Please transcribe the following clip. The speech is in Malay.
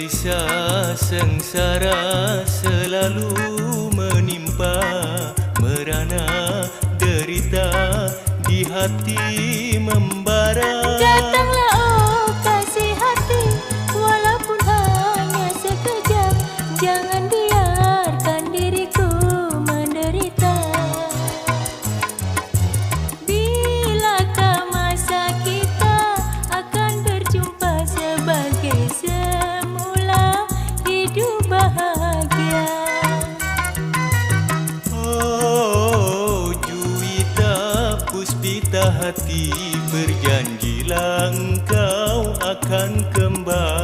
Gelisah sengsara selalu menimpa, merana derita di hati membara. Datanglah oh kasih hati, walaupun hanya sekejap, jangan biarkan diriku menderita. Bilakah masa kita akan berjumpa sebagai semula, hidup bahagia. Oh Juwita Puspita hati, berjanjilah engkau akan kembali.